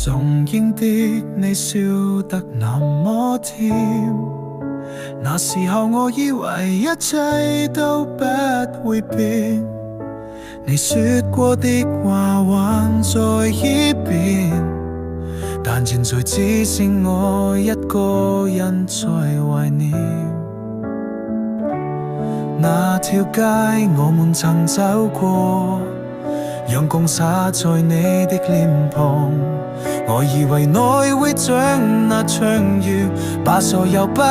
重應的你笑得那麼甜，那時候我以為一切都不會變，你說過的話還在耳邊，但現在只剩我一個人在懷念。那條街我們曾走過，陽光灑在你的臉龐，我以為愛會像那場雨，把所有不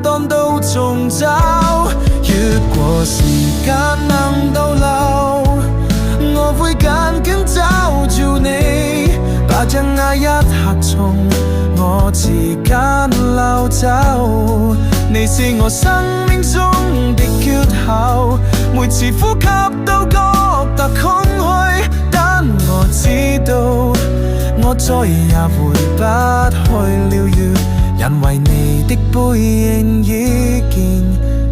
當都沖走。如果時間能倒流，我會緊緊抓住你，不讓那一刻從我之間溜走。你是我生命中的缺口，每次呼吸都覺得空虛，但我知道我再也回不去了，因為你的背影已經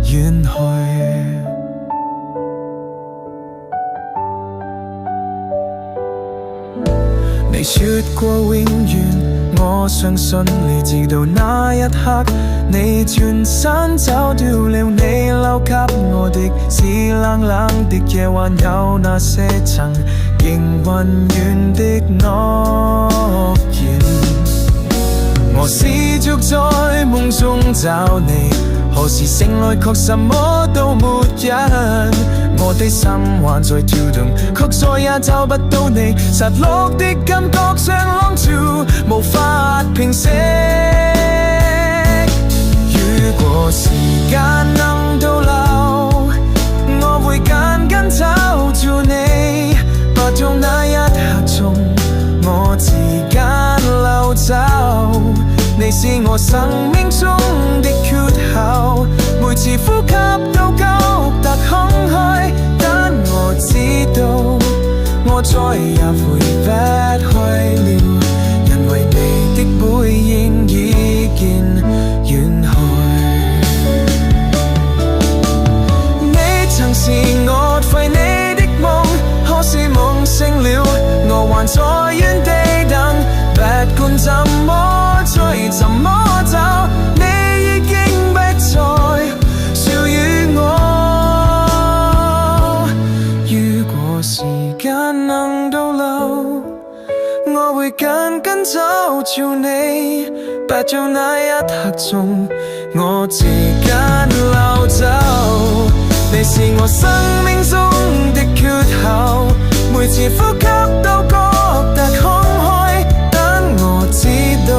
遠去。你說過永遠，我相信你，直到那一刻你轉身走掉了。你留給我的是冷冷的夜，還有那些曾經混遠的諾言。我試着在夢中找你，何時醒來卻什麼都沒有，我的心還在跳動，卻再也找不到你，失落的感覺像浪潮，無法平息。如果時間能倒流，我會緊緊抓住你，不讓那一刻從我之間溜走。你是我生命中的缺口，每次呼吸都覺得空虛，但我知道我再也回不去了，因為你的背影已經遠去。你曾是我廢你的夢，可是夢醒了，我還在原地等，不管怎麼追怎麼走，你已經不再屬於我。如果時間能倒流，我會緊緊抓住你，不讓那一刻從我之間溜走。你是我生命中的缺口，每次呼吸都覺得空虛，但我知道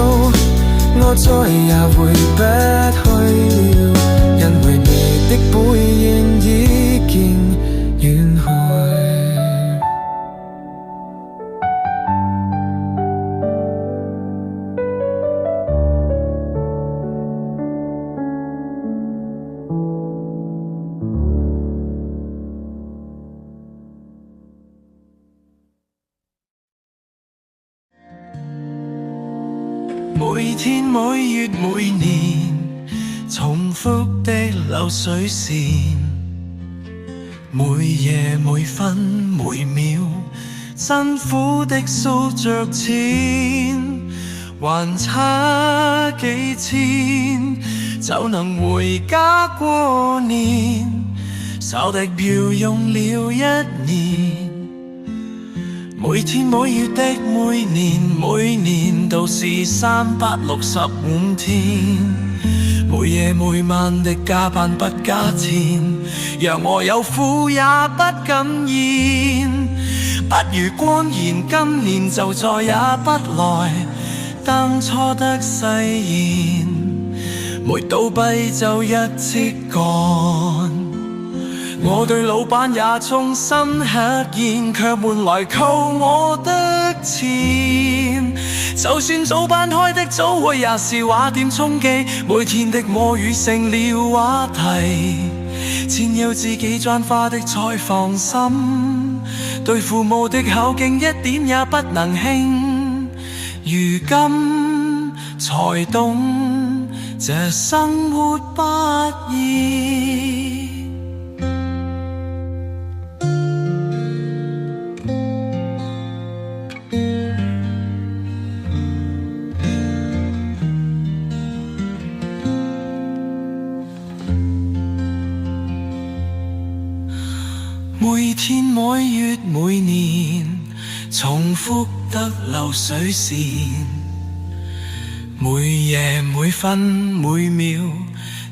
我再也回不去了，因為你的背影已經遠去。每天每月每年重複的流水線，每夜每分每秒辛苦的數着錢，還差幾千就能回家過年，手提票用了一年，每天每月的每年每年都是365天，每夜每晚的加班不加錢，讓我有苦也不敢言，不如光言今年就再也不來，當初的誓言沒倒閉就一切乾。我對老闆也衷心客言，卻換來扣我的錢。就算早班開的早會也是話點充飢，每天的摸魚成了話題，錢要自己賺花的才放心，對父母的孝敬一點也不能輕，如今才懂這生活不易。每天每月每年，重複得流水線。每夜每分每秒，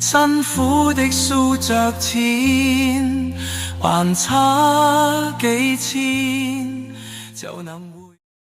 辛苦的數着錢，還差幾千就能。